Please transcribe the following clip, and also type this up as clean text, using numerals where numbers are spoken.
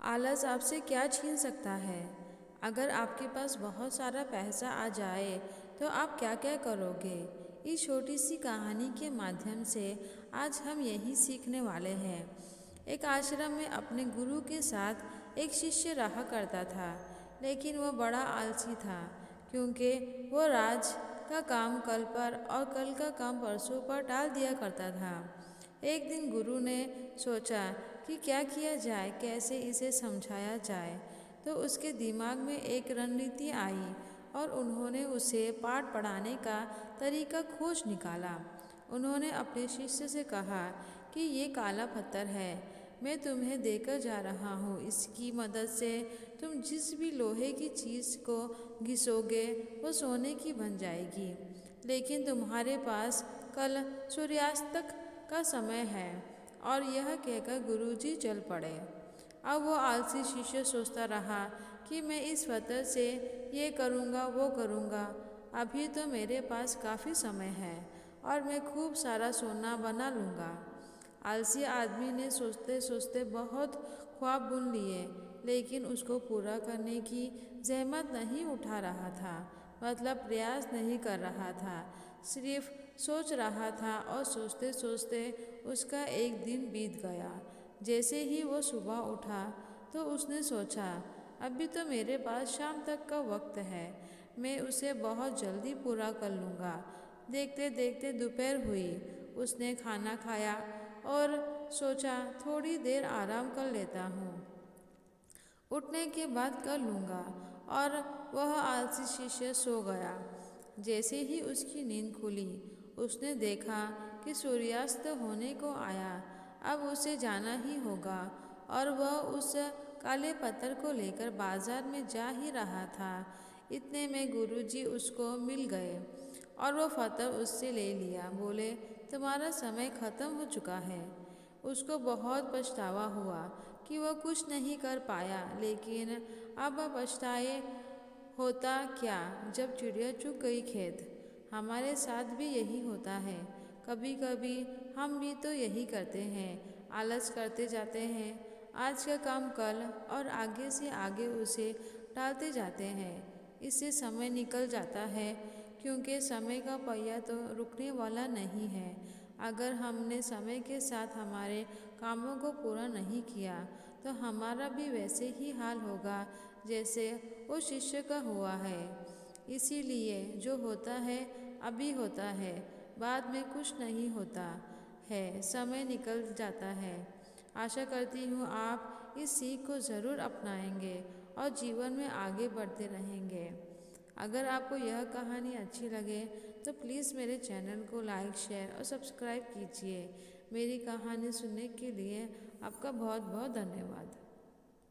आलस आपसे क्या छीन सकता है? अगर आपके पास बहुत सारा पैसा आ जाए तो आप क्या क्या करोगे? इस छोटी सी कहानी के माध्यम से आज हम यही सीखने वाले हैं। एक आश्रम में अपने गुरु के साथ एक शिष्य रहा करता था, लेकिन वह बड़ा आलसी था क्योंकि वह राज का काम कल पर और कल का काम परसों पर टाल दिया करता था। एक दिन गुरु ने सोचा कि क्या किया जाए, कैसे इसे समझाया जाए। तो उसके दिमाग में एक रणनीति आई और उन्होंने उसे पाठ पढ़ाने का तरीका खोज निकाला। उन्होंने अपने शिष्य से कहा कि ये काला पत्थर है, मैं तुम्हें देकर जा रहा हूँ। इसकी मदद से तुम जिस भी लोहे की चीज़ को घिसोगे वो सोने की बन जाएगी। लेकिन तुम्हारे पास कल सूर्यास्त का समय है। और यह कहकर गुरुजी चल पड़े। अब वो आलसी शिष्य सोचता रहा कि मैं इस पत्थर से ये करूँगा वो करूँगा, अभी तो मेरे पास काफ़ी समय है और मैं खूब सारा सोना बना लूँगा। आलसी आदमी ने सोचते सोचते बहुत ख्वाब बुन लिए, लेकिन उसको पूरा करने की जहमत नहीं उठा रहा था, मतलब प्रयास नहीं कर रहा था, सिर्फ सोच रहा था। और सोचते सोचते उसका एक दिन बीत गया। जैसे ही वो सुबह उठा तो उसने सोचा, अभी तो मेरे पास शाम तक का वक्त है, मैं उसे बहुत जल्दी पूरा कर लूँगा। देखते देखते दोपहर हुई। उसने खाना खाया और सोचा थोड़ी देर आराम कर लेता हूँ, उठने के बाद कर लूँगा। और वह आलसी शिष्य सो गया। जैसे ही उसकी नींद खुली उसने देखा कि सूर्यास्त होने को आया। अब उसे जाना ही होगा और वह उस काले पत्थर को लेकर बाजार में जा ही रहा था। इतने में गुरुजी उसको मिल गए और वह पत्थर उससे ले लिया। बोले, तुम्हारा समय खत्म हो चुका है। उसको बहुत पछतावा हुआ कि वह कुछ नहीं कर पाया, लेकिन अब पछताए होता क्या जब चिड़िया चुग गई खेत। हमारे साथ भी यही होता है। कभी कभी हम भी तो यही करते हैं, आलस करते जाते हैं, आज का काम कल और आगे से आगे उसे टालते जाते हैं। इससे समय निकल जाता है, क्योंकि समय का पहिया तो रुकने वाला नहीं है। अगर हमने समय के साथ हमारे कामों को पूरा नहीं किया तो हमारा भी वैसे ही हाल होगा जैसे वो शिष्य का हुआ है। इसीलिए जो होता है अभी होता है, बाद में कुछ नहीं होता है, समय निकल जाता है। आशा करती हूँ आप इस सीख को ज़रूर अपनाएंगे और जीवन में आगे बढ़ते रहेंगे। अगर आपको यह कहानी अच्छी लगे तो प्लीज़ मेरे चैनल को लाइक, शेयर और सब्सक्राइब कीजिए। मेरी कहानी सुनने के लिए आपका बहुत बहुत धन्यवाद।